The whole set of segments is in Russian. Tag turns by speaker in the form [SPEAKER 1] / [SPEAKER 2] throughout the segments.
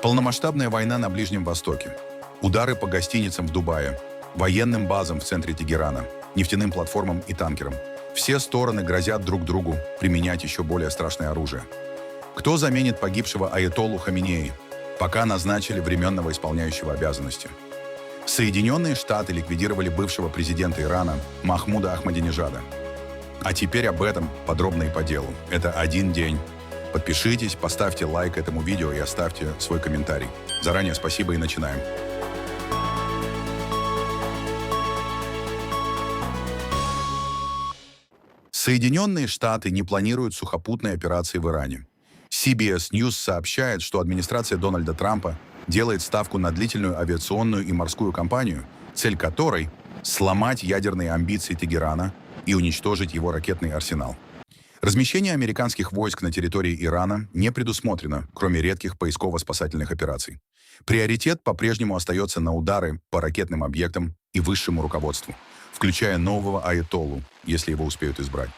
[SPEAKER 1] Полномасштабная война на Ближнем Востоке. Удары по гостиницам в Дубае, военным базам в центре Тегерана, нефтяным платформам и танкерам. Все стороны грозят друг другу применять еще более страшное оружие. Кто заменит погибшего аятоллу Хаминеи? Пока назначили временного исполняющего обязанности. Соединенные Штаты ликвидировали бывшего президента Ирана Махмуда Ахмадинежада. А теперь об этом подробно и по делу. Это один день. Подпишитесь, поставьте лайк этому видео и оставьте свой комментарий. Заранее спасибо и начинаем. Соединенные Штаты не планируют сухопутной операции в Иране. CBS News сообщает, что администрация Дональда Трампа делает ставку на длительную авиационную и морскую кампанию, цель которой – сломать ядерные амбиции Тегерана и уничтожить его ракетный арсенал. Размещение американских войск на территории Ирана не предусмотрено, кроме редких поисково-спасательных операций. Приоритет по-прежнему остается на удары по ракетным объектам и высшему руководству, включая нового аятоллу, если его успеют избрать.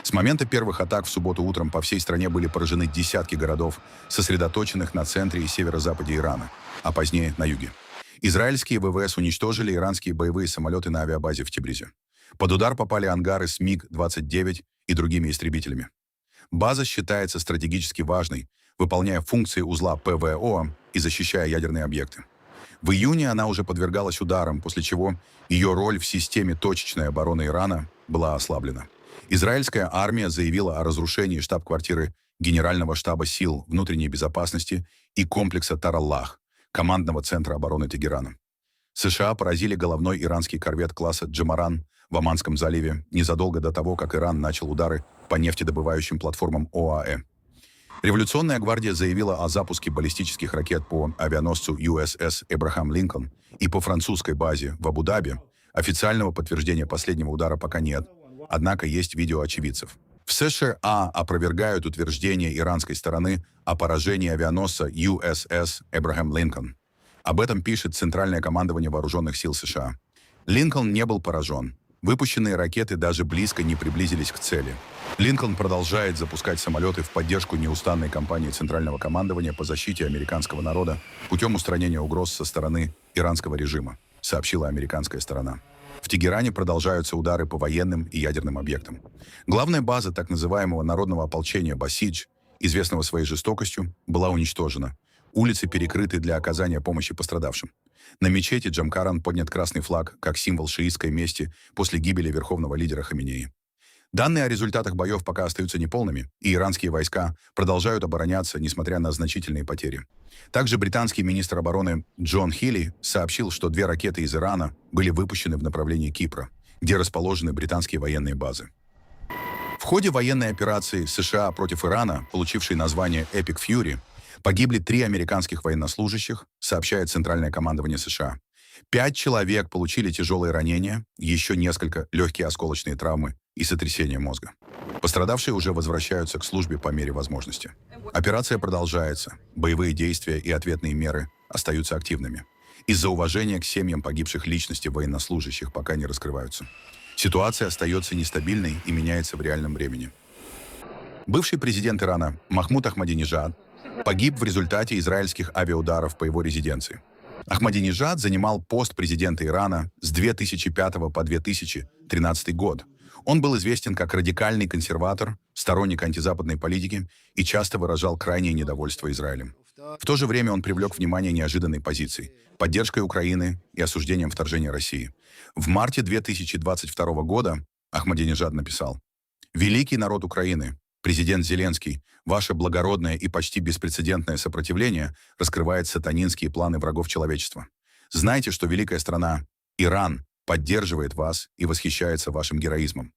[SPEAKER 1] С момента первых атак в субботу утром по всей стране были поражены десятки городов, сосредоточенных на центре и северо-западе Ирана, а позднее на юге. Израильские ВВС уничтожили иранские боевые самолеты на авиабазе в Тибризе. Под удар попали ангары с МиГ-29 и другими истребителями. База считается стратегически важной, выполняя функции узла ПВО и защищая ядерные объекты. В июне она уже подвергалась ударам, после чего ее роль в системе точечной обороны Ирана была ослаблена. Израильская армия заявила о разрушении штаб-квартиры Генерального штаба сил внутренней безопасности и комплекса Тар-Аллах, командного центра обороны Тегерана. США поразили головной иранский корвет класса «Джамаран» в Оманском заливе незадолго до того, как Иран начал удары по нефтедобывающим платформам ОАЭ. Революционная гвардия заявила о запуске баллистических ракет по авианосцу USS Эбрахам Линкольн и по французской базе в Абу-Даби. Официального подтверждения последнего удара пока нет, однако есть видео очевидцев. В США опровергают утверждение иранской стороны о поражении авианосца USS Эбрахам Линкольн. Об этом пишет Центральное командование Вооруженных сил США. Линкольн не был поражен. Выпущенные ракеты даже близко не приблизились к цели. Линкольн продолжает запускать самолеты в поддержку неустанной кампании Центрального командования по защите американского народа путем устранения угроз со стороны иранского режима, сообщила американская сторона. В Тегеране продолжаются удары по военным и ядерным объектам. Главная база так называемого народного ополчения Басидж, известного своей жестокостью, была уничтожена. Улицы перекрыты для оказания помощи пострадавшим. На мечети Джамкаран поднят красный флаг как символ шиитской мести после гибели верховного лидера Хаминеи. Данные о результатах боев пока остаются неполными, и иранские войска продолжают обороняться, несмотря на значительные потери. Также британский министр обороны Джон Хилли сообщил, что 2 ракеты из Ирана были выпущены в направлении Кипра, где расположены британские военные базы. В ходе военной операции США против Ирана, получившей название Epic Fury, погибли 3 американских военнослужащих, сообщает Центральное командование США. 5 человек получили тяжелые ранения, еще несколько легкие осколочные травмы и сотрясение мозга. Пострадавшие уже возвращаются к службе по мере возможности. Операция продолжается, боевые действия и ответные меры остаются активными. Из-за уважения к семьям погибших личностей военнослужащих пока не раскрываются. Ситуация остается нестабильной и меняется в реальном времени. Бывший президент Ирана Махмуд Ахмадинежад погиб в результате израильских авиаударов по его резиденции. Ахмадинежад занимал пост президента Ирана с 2005 по 2013 год. Он был известен как радикальный консерватор, сторонник антизападной политики и часто выражал крайнее недовольство Израилем. В то же время он привлек внимание неожиданной позицией, поддержкой Украины и осуждением вторжения России. В марте 2022 года Ахмадинежад написал: «Великий народ Украины, президент Зеленский, ваше благородное и почти беспрецедентное сопротивление раскрывает сатанинские планы врагов человечества. Знайте, что великая страна, Иран, поддерживает вас и восхищается вашим героизмом».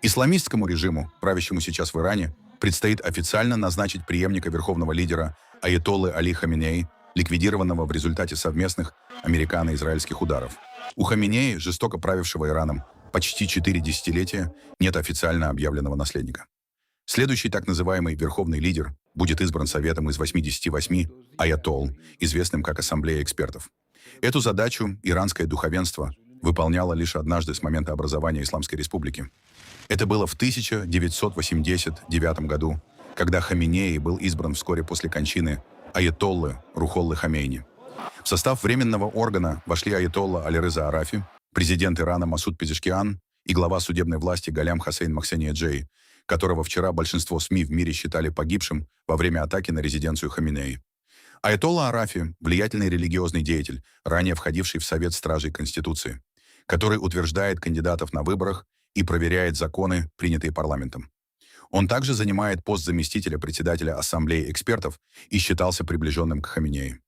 [SPEAKER 1] Исламистскому режиму, правящему сейчас в Иране, предстоит официально назначить преемника верховного лидера аятоллы Али Хаминеи, ликвидированного в результате совместных американо-израильских ударов. У Хаминеи, жестоко правившего Ираном почти 4 десятилетия, нет официально объявленного наследника. Следующий так называемый верховный лидер будет избран Советом из 88 аятолл, известным как Ассамблея экспертов. Эту задачу иранское духовенство выполняло лишь однажды с момента образования Исламской Республики. Это было в 1989 году, когда Хаминеи был избран вскоре после кончины аятоллы Рухоллы Хамейни. В состав временного органа вошли аятолла Алиреза Арафи, президент Ирана Масуд Пезешкиан и глава судебной власти Галям Хосейн Мохсенияджей, которого вчера большинство СМИ в мире считали погибшим во время атаки на резиденцию Хаминеи. Аятолла Арафи – влиятельный религиозный деятель, ранее входивший в Совет Стражей Конституции, который утверждает кандидатов на выборах и проверяет законы, принятые парламентом. Он также занимает пост заместителя председателя Ассамблеи экспертов и считался приближенным к Хаминеи.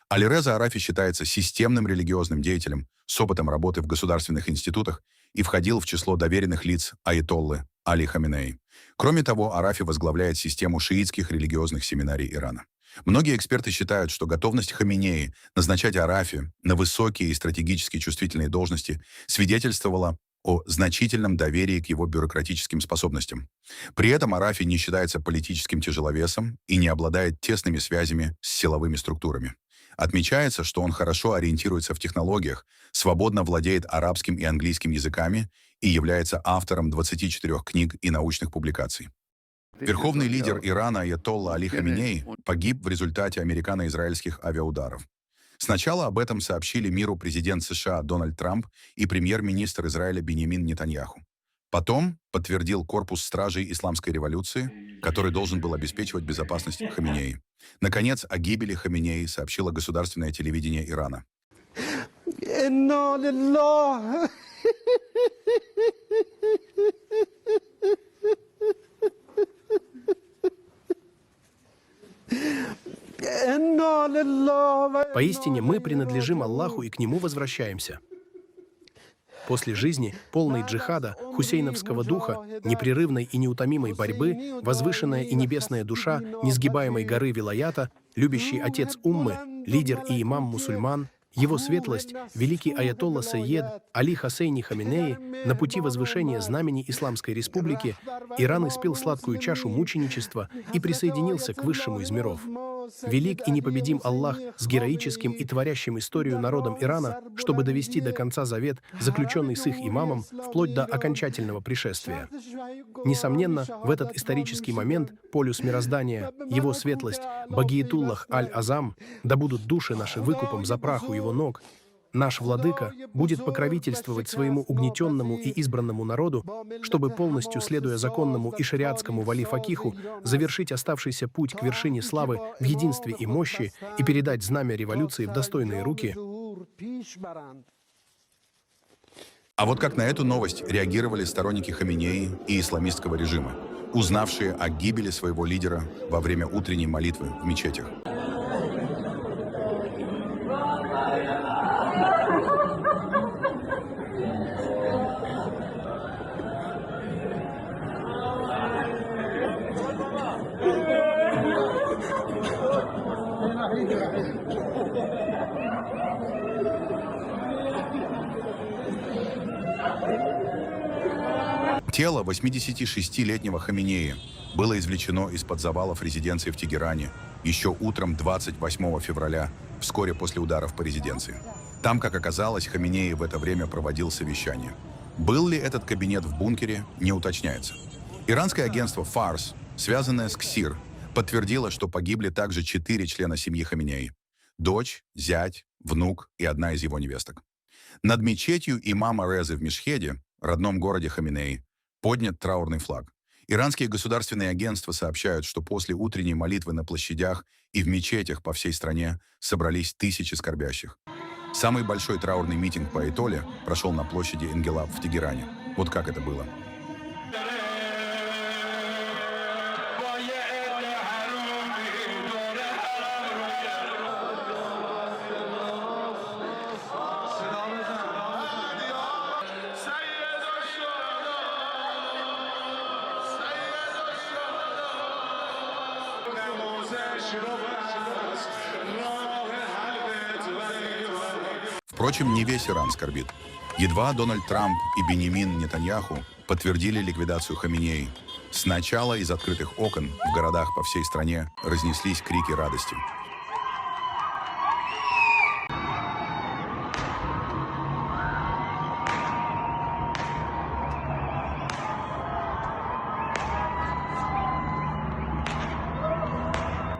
[SPEAKER 1] Алиреза Арафи считается системным религиозным деятелем с опытом работы в государственных институтах и входил в число доверенных лиц аятоллы Али Хаминеи. Кроме того, Арафи возглавляет систему шиитских религиозных семинарий Ирана. Многие эксперты считают, что готовность Хаминеи назначать Арафи на высокие и стратегически чувствительные должности свидетельствовала о значительном доверии к его бюрократическим способностям. При этом Арафи не считается политическим тяжеловесом и не обладает тесными связями с силовыми структурами. Отмечается, что он хорошо ориентируется в технологиях, свободно владеет арабским и английским языками и является автором 24 книг и научных публикаций. Верховный лидер Ирана аятолла Али Хаминеи погиб в результате американо-израильских авиаударов. Сначала об этом сообщили миру президент США Дональд Трамп и премьер-министр Израиля Биньямин Нетаньяху. Потом подтвердил корпус стражей исламской революции, который должен был обеспечивать безопасность Хаминеи. Наконец, о гибели Хаминеи сообщило государственное телевидение Ирана.
[SPEAKER 2] Поистине мы принадлежим Аллаху и к Нему возвращаемся. После жизни, полной джихада, хусейновского духа, непрерывной и неутомимой борьбы, возвышенная и небесная душа несгибаемой горы Вилаята, любящий отец уммы, лидер и имам мусульман, его светлость, великий аятолла Сайед Али Хосейни Хаминеи, на пути возвышения знамени Исламской Республики, Иран испил сладкую чашу мученичества и присоединился к высшему из миров. Велик и непобедим Аллах с героическим и творящим историю народом Ирана, чтобы довести до конца завет, заключенный с их имамом, вплоть до окончательного пришествия. Несомненно, в этот исторический момент полюс мироздания, его светлость, Багиетуллах Аль-Азам, да будут души наши выкупом за прах у его ног, наш владыка будет покровительствовать своему угнетенному и избранному народу, чтобы полностью, следуя законному и шариатскому вали-факиху, завершить оставшийся путь к вершине славы в единстве и мощи и передать знамя революции в достойные руки.
[SPEAKER 1] А вот как на эту новость реагировали сторонники Хаминеи и исламистского режима, узнавшие о гибели своего лидера во время утренней молитвы в мечетях. Тело 86-летнего Хаминеи было извлечено из-под завалов резиденции в Тегеране еще утром 28 февраля, вскоре после ударов по резиденции. Там, как оказалось, Хаминеи в это время проводил совещание. Был ли этот кабинет в бункере, не уточняется. Иранское агентство «Фарс», связанное с КСИР, подтвердило, что погибли также 4 члена семьи Хаминеи: дочь, зять, внук и одна из его невесток. Над мечетью имама Резы в Мешхеде, родном городе Хаминеи, поднят траурный флаг. Иранские государственные агентства сообщают, что после утренней молитвы на площадях и в мечетях по всей стране собрались тысячи скорбящих. Самый большой траурный митинг по Аятолле прошел на площади Энгелаб в Тегеране. Вот как это было. Впрочем, не весь Иран скорбит. Едва Дональд Трамп и Биньямин Нетаньяху подтвердили ликвидацию Хаминеи, сначала из открытых окон в городах по всей стране разнеслись крики радости.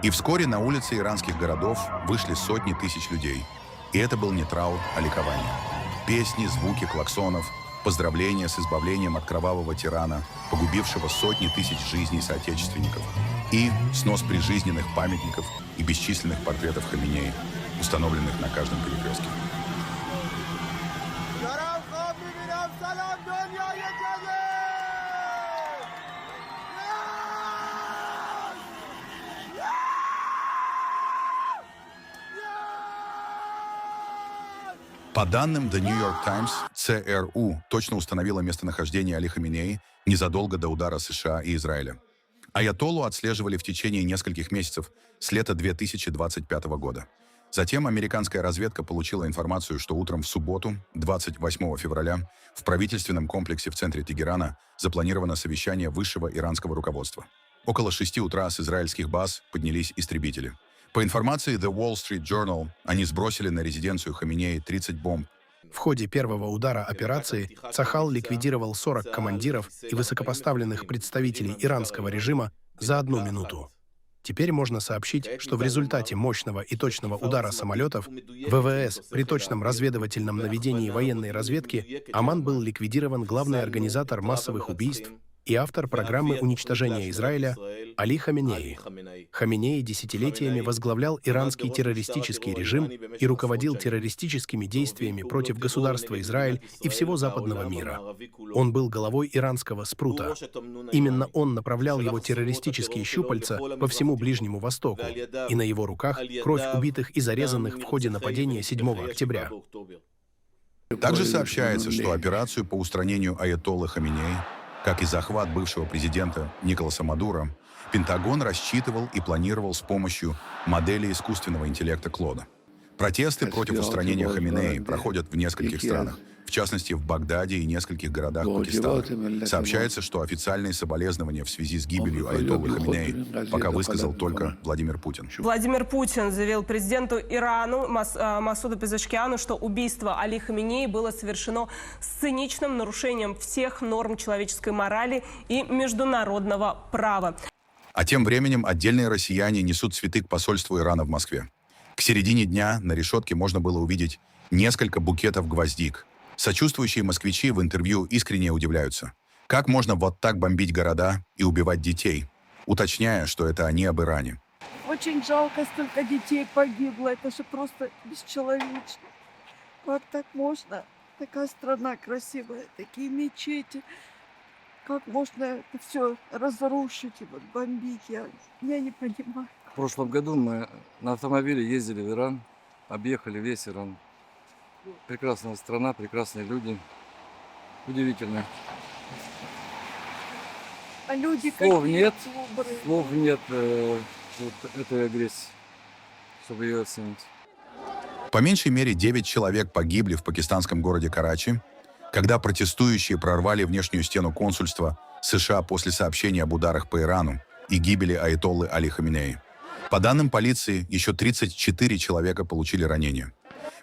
[SPEAKER 1] И вскоре на улицы иранских городов вышли сотни тысяч людей. И это был не траур, а ликование. Песни, звуки клаксонов, поздравления с избавлением от кровавого тирана, погубившего сотни тысяч жизней соотечественников, и снос прижизненных памятников и бесчисленных портретов Хаминеи, установленных на каждом перекрестке. По данным The New York Times, ЦРУ точно установила местонахождение Али Хаминеи незадолго до удара США и Израиля. Аятоллу отслеживали в течение нескольких месяцев с лета 2025 года. Затем американская разведка получила информацию, что утром в субботу, 28 февраля, в правительственном комплексе в центре Тегерана запланировано совещание высшего иранского руководства. Около 6 утра с израильских баз поднялись истребители. По информации The Wall Street Journal, они сбросили на резиденцию Хаминеи 30 бомб.
[SPEAKER 2] В ходе первого удара операции Цахал ликвидировал 40 командиров и высокопоставленных представителей иранского режима за 1 минуту. Теперь можно сообщить, что в результате мощного и точного удара самолетов ВВС при точном разведывательном наведении военной разведки Оман был ликвидирован главный организатор массовых убийств и автор программы уничтожения Израиля Али Хаминеи. Хаминеи десятилетиями возглавлял иранский террористический режим и руководил террористическими действиями против государства Израиль и всего западного мира. Он был головой иранского спрута. Именно он направлял его террористические щупальца по всему Ближнему Востоку, и на его руках кровь убитых и зарезанных в ходе нападения 7 октября.
[SPEAKER 1] Также сообщается, что операцию по устранению аятоллы Хаминеи, как и захват бывшего президента Николаса Мадуро, Пентагон рассчитывал и планировал с помощью модели искусственного интеллекта Клода. Протесты против устранения Хаминеи проходят в нескольких странах, в частности в Багдаде и нескольких городах Пакистана. Сообщается, что официальные соболезнования в связи с гибелью аятоллы Хаминеи пока высказал только Владимир Путин.
[SPEAKER 3] Владимир Путин заявил президенту Ирана Масуду Пезешкиану, что убийство Али Хаминеи было совершено с циничным нарушением всех норм человеческой морали и международного права.
[SPEAKER 1] А тем временем отдельные россияне несут цветы к посольству Ирана в Москве. К середине дня на решетке можно было увидеть несколько букетов гвоздик. Сочувствующие москвичи в интервью искренне удивляются. Как можно вот так бомбить города и убивать детей? Уточняя, что это они об Иране.
[SPEAKER 4] Очень жалко, столько детей погибло. Это же просто бесчеловечно. Как так можно? Такая страна красивая, такие мечети. Как можно это все разрушить и вот бомбить? Я не понимаю.
[SPEAKER 5] В прошлом году мы на автомобиле ездили в Иран, объехали весь Иран. Прекрасная страна, прекрасные люди. Удивительно.
[SPEAKER 4] А люди
[SPEAKER 5] Слов
[SPEAKER 4] какие
[SPEAKER 5] нет,
[SPEAKER 4] добрые.
[SPEAKER 5] слов нет вот этой агрессии, чтобы ее оценить.
[SPEAKER 1] По меньшей мере 9 человек погибли в пакистанском городе Карачи, когда протестующие прорвали внешнюю стену консульства США после сообщения об ударах по Ирану и гибели аятоллы Али Хаминеи. По данным полиции, еще 34 человека получили ранения.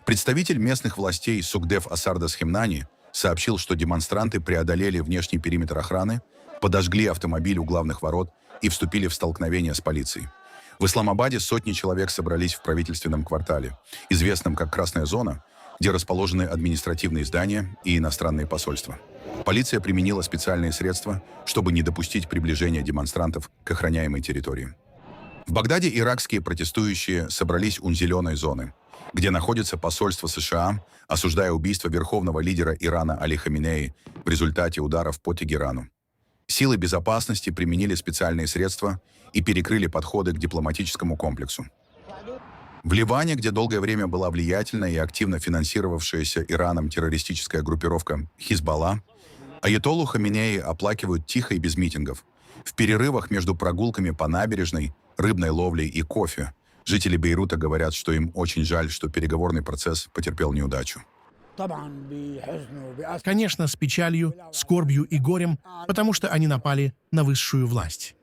[SPEAKER 1] Представитель местных властей Сугдев Асардас Хемнани сообщил, что демонстранты преодолели внешний периметр охраны, подожгли автомобиль у главных ворот и вступили в столкновение с полицией. В Исламабаде сотни человек собрались в правительственном квартале, известном как «Красная зона», где расположены административные здания и иностранные посольства. Полиция применила специальные средства, чтобы не допустить приближения демонстрантов к охраняемой территории. В Багдаде иракские протестующие собрались у зеленой зоны, где находится посольство США, осуждая убийство верховного лидера Ирана Али Хаминеи в результате ударов по Тегерану. Силы безопасности применили специальные средства и перекрыли подходы к дипломатическому комплексу. В Ливане, где долгое время была влиятельная и активно финансировавшаяся Ираном террористическая группировка Хизбалла, аятоллу Хаминеи оплакивают тихо и без митингов. В перерывах между прогулками по набережной, рыбной ловлей и кофе жители Бейрута говорят, что им очень жаль, что переговорный процесс потерпел неудачу.
[SPEAKER 6] Конечно, с печалью, скорбью и горем, потому что они напали на высшую власть.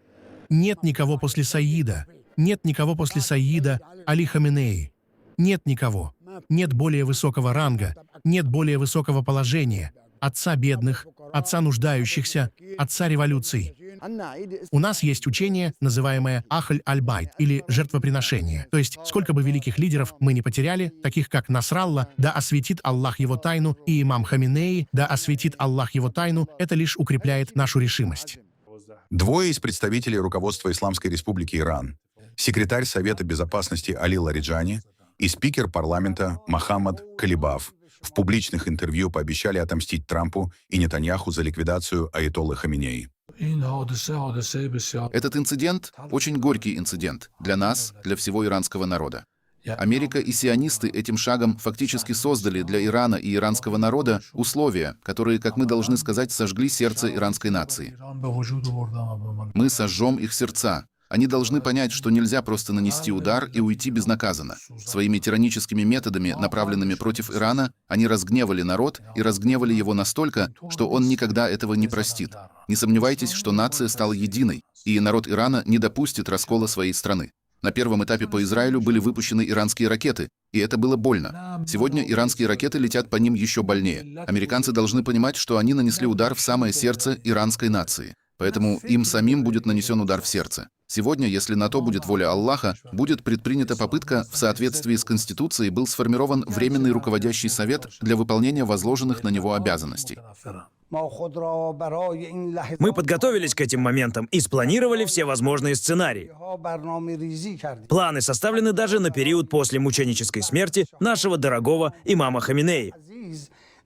[SPEAKER 6] Нет никого после Саида, нет никого после Саида Али Хаминеи. Нет никого. Нет более высокого ранга, нет более высокого положения, отца бедных, отца нуждающихся, отца революций, У нас есть учение, называемое Ахль-аль-Байт, или жертвоприношение. То есть, сколько бы великих лидеров мы не потеряли, таких как Насралла, да осветит Аллах его тайну, и имам Хаминеи, да осветит Аллах его тайну, это лишь укрепляет нашу решимость.
[SPEAKER 1] Двое из представителей руководства Исламской Республики Иран, секретарь Совета Безопасности Али Лариджани и спикер парламента Мохаммад Калибаф, в публичных интервью пообещали отомстить Трампу и Нетаньяху за ликвидацию аятоллы Хаминеи.
[SPEAKER 7] Этот инцидент – очень горький инцидент для нас, для всего иранского народа. Америка и сионисты этим шагом фактически создали для Ирана и иранского народа условия, которые, как мы должны сказать, сожгли сердце иранской нации. Мы сожжем их сердца. Они должны понять, что нельзя просто нанести удар и уйти безнаказанно. Своими тираническими методами, направленными против Ирана, они разгневали народ и разгневали его настолько, что он никогда этого не простит. Не сомневайтесь, что нация стала единой, и народ Ирана не допустит раскола своей страны. На первом этапе по Израилю были выпущены иранские ракеты, и это было больно. Сегодня иранские ракеты летят по ним еще больнее. Американцы должны понимать, что они нанесли удар в самое сердце иранской нации. Поэтому им самим будет нанесен удар в сердце. Сегодня, если на то будет воля Аллаха, будет предпринята попытка, в соответствии с Конституцией был сформирован Временный руководящий совет для выполнения возложенных на него обязанностей.
[SPEAKER 8] Мы подготовились к этим моментам и спланировали все возможные сценарии. Планы составлены даже на период после мученической смерти нашего дорогого имама Хаминеи.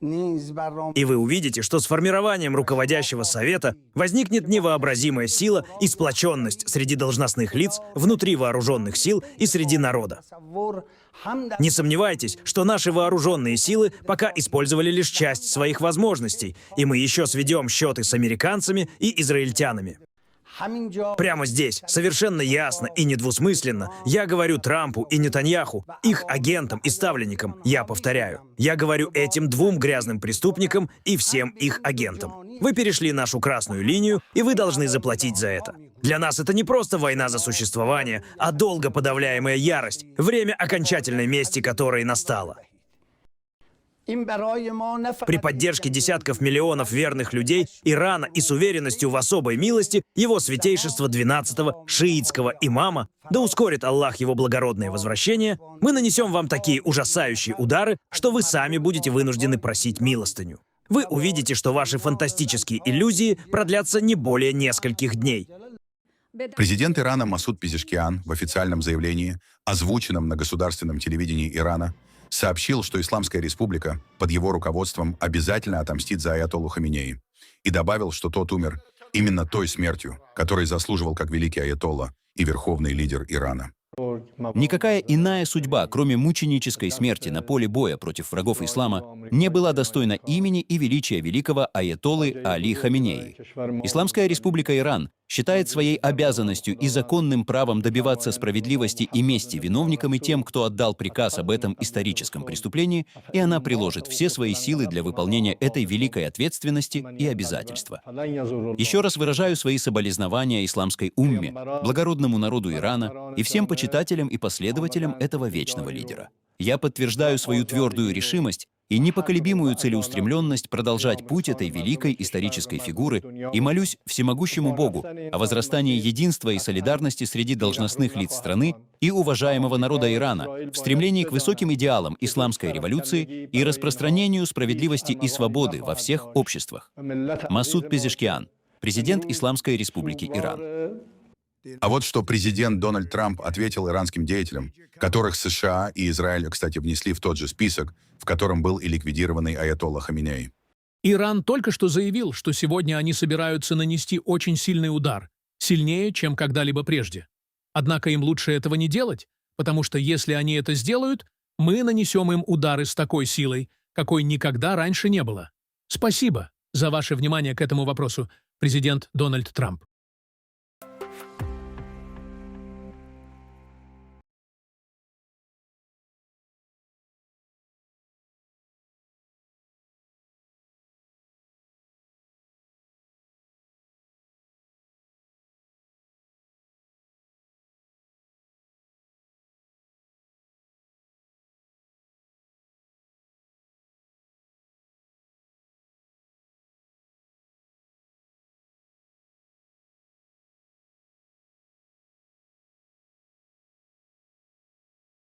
[SPEAKER 8] И вы увидите, что с формированием руководящего совета возникнет невообразимая сила и сплоченность среди должностных лиц, внутри вооруженных сил и среди народа. Не сомневайтесь, что наши вооруженные силы пока использовали лишь часть своих возможностей, и мы еще сведем счеты с американцами и израильтянами. Прямо здесь, совершенно ясно и недвусмысленно, я говорю Трампу и Нетаньяху, их агентам и ставленникам, я повторяю, я говорю этим двум грязным преступникам и всем их агентам. Вы перешли нашу красную линию, и вы должны заплатить за это. Для нас это не просто война за существование, а долго подавляемая ярость, время окончательной мести которой настало. При поддержке десятков миллионов верных людей Ирана и с уверенностью в особой милости его святейшества 12-го шиитского имама, да ускорит Аллах его благородное возвращение, мы нанесем вам такие ужасающие удары, что вы сами будете вынуждены просить милостыню. Вы увидите, что ваши фантастические иллюзии продлятся не более нескольких дней.
[SPEAKER 1] Президент Ирана Масуд Пезешкиан в официальном заявлении, озвученном на государственном телевидении Ирана, сообщил, что Исламская Республика под его руководством обязательно отомстит за аятоллу Хаминеи, и добавил, что тот умер именно той смертью, которой заслуживал как великий аятолла и верховный лидер Ирана.
[SPEAKER 9] Никакая иная судьба, кроме мученической смерти на поле боя против врагов ислама, не была достойна имени и величия великого аятоллы Али Хаминеи. Исламская Республика Иран считает своей обязанностью и законным правом добиваться справедливости и мести виновникам и тем, кто отдал приказ об этом историческом преступлении, и она приложит все свои силы для выполнения этой великой ответственности и обязательства. Еще раз выражаю свои соболезнования исламской умме, благородному народу Ирана и всем почитателям и последователям этого вечного лидера. Я подтверждаю свою твердую решимость и непоколебимую целеустремленность продолжать путь этой великой исторической фигуры и молюсь всемогущему Богу о возрастании единства и солидарности среди должностных лиц страны и уважаемого народа Ирана в стремлении к высоким идеалам исламской революции и распространению справедливости и свободы во всех обществах. Масуд Пезешкиан, президент Исламской Республики Иран.
[SPEAKER 1] А вот что президент Дональд Трамп ответил иранским деятелям, которых США и Израиль, кстати, внесли в тот же список, в котором был и ликвидированный аятолла Хаминеи.
[SPEAKER 10] Иран только что заявил, что сегодня они собираются нанести очень сильный удар, сильнее, чем когда-либо прежде. Однако им лучше этого не делать, потому что если они это сделают, мы нанесем им удары с такой силой, какой никогда раньше не было. Спасибо за ваше внимание к этому вопросу, президент Дональд Трамп.